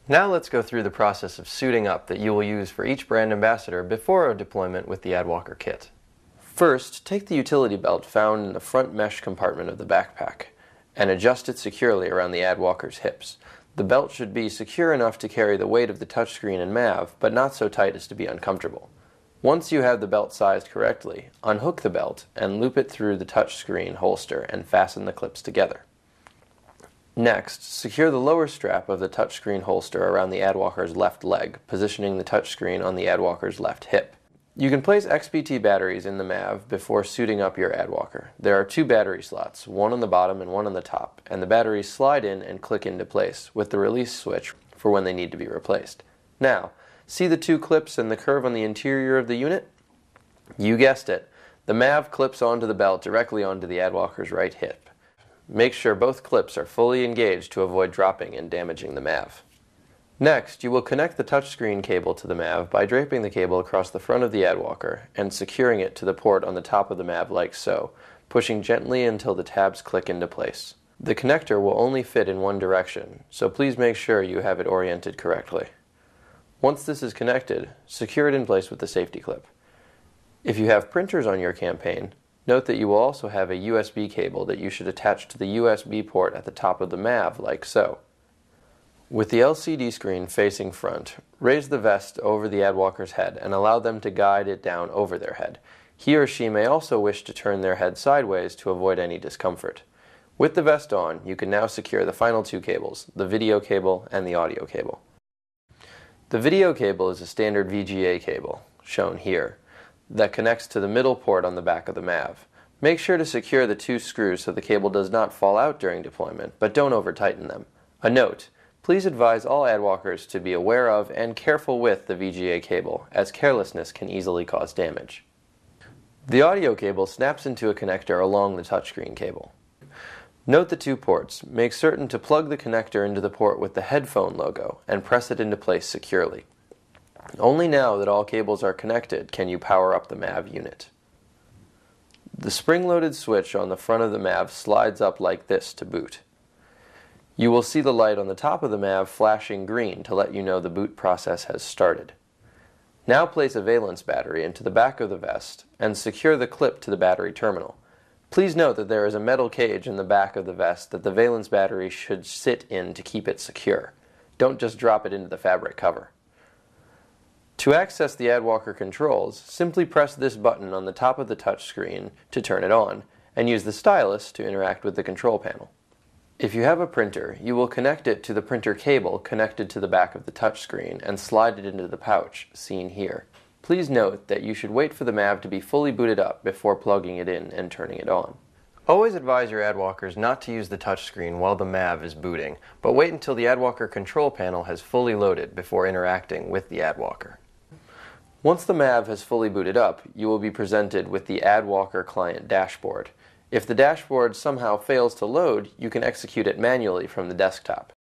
Now let's go through the process of suiting up that you will use for each brand ambassador before a deployment with the Adwalker kit. First, take the utility belt found in the front mesh compartment of the backpack and adjust it securely around the Adwalker's hips. The belt should be secure enough to carry the weight of the touchscreen and MAV, but not so tight as to be uncomfortable. Once you have the belt sized correctly, unhook the belt and loop it through the touchscreen holster and fasten the clips together. Next, secure the lower strap of the touchscreen holster around the Adwalker's left leg, positioning the touchscreen on the Adwalker's left hip. You can place XBT batteries in the MAV before suiting up your Adwalker. There are 2 battery slots, one on the bottom and one on the top, and the batteries slide in and click into place, with the release switch for when they need to be replaced. Now, see the 2 clips and the curve on the interior of the unit? You guessed it. The MAV clips onto the belt directly onto the Adwalker's right hip. Make sure both clips are fully engaged to avoid dropping and damaging the MAV. Next, you will connect the touchscreen cable to the MAV by draping the cable across the front of the Adwalker and securing it to the port on the top of the MAV like so, pushing gently until the tabs click into place. The connector will only fit in one direction, so please make sure you have it oriented correctly. Once this is connected, secure it in place with the safety clip. If you have printers on your campaign, note that you will also have a USB cable that you should attach to the USB port at the top of the MAV like so. With the LCD screen facing front, raise the vest over the Adwalker's head and allow them to guide it down over their head. He or she may also wish to turn their head sideways to avoid any discomfort. With the vest on, you can now secure the final 2 cables, the video cable and the audio cable. The video cable is a standard VGA cable, shown here, that connects to the middle port on the back of the MAV. Make sure to secure the 2 screws so the cable does not fall out during deployment, but don't over-tighten them. A note: please advise all Adwalkers to be aware of and careful with the VGA cable, as carelessness can easily cause damage. The audio cable snaps into a connector along the touchscreen cable. Note the 2 ports. Make certain to plug the connector into the port with the headphone logo and press it into place securely. Only now that all cables are connected can you power up the MAV unit. The spring-loaded switch on the front of the MAV slides up like this to boot. You will see the light on the top of the MAV flashing green to let you know the boot process has started. Now place a valence battery into the back of the vest and secure the clip to the battery terminal. Please note that there is a metal cage in the back of the vest that the valence battery should sit in to keep it secure. Don't just drop it into the fabric cover. To access the Adwalker controls, simply press this button on the top of the touchscreen to turn it on, and use the stylus to interact with the control panel. If you have a printer, you will connect it to the printer cable connected to the back of the touchscreen and slide it into the pouch, seen here. Please note that you should wait for the MAV to be fully booted up before plugging it in and turning it on. Always advise your Adwalkers not to use the touchscreen while the MAV is booting, but wait until the Adwalker control panel has fully loaded before interacting with the Adwalker. Once the MAV has fully booted up, you will be presented with the Adwalker client dashboard. If the dashboard somehow fails to load, you can execute it manually from the desktop.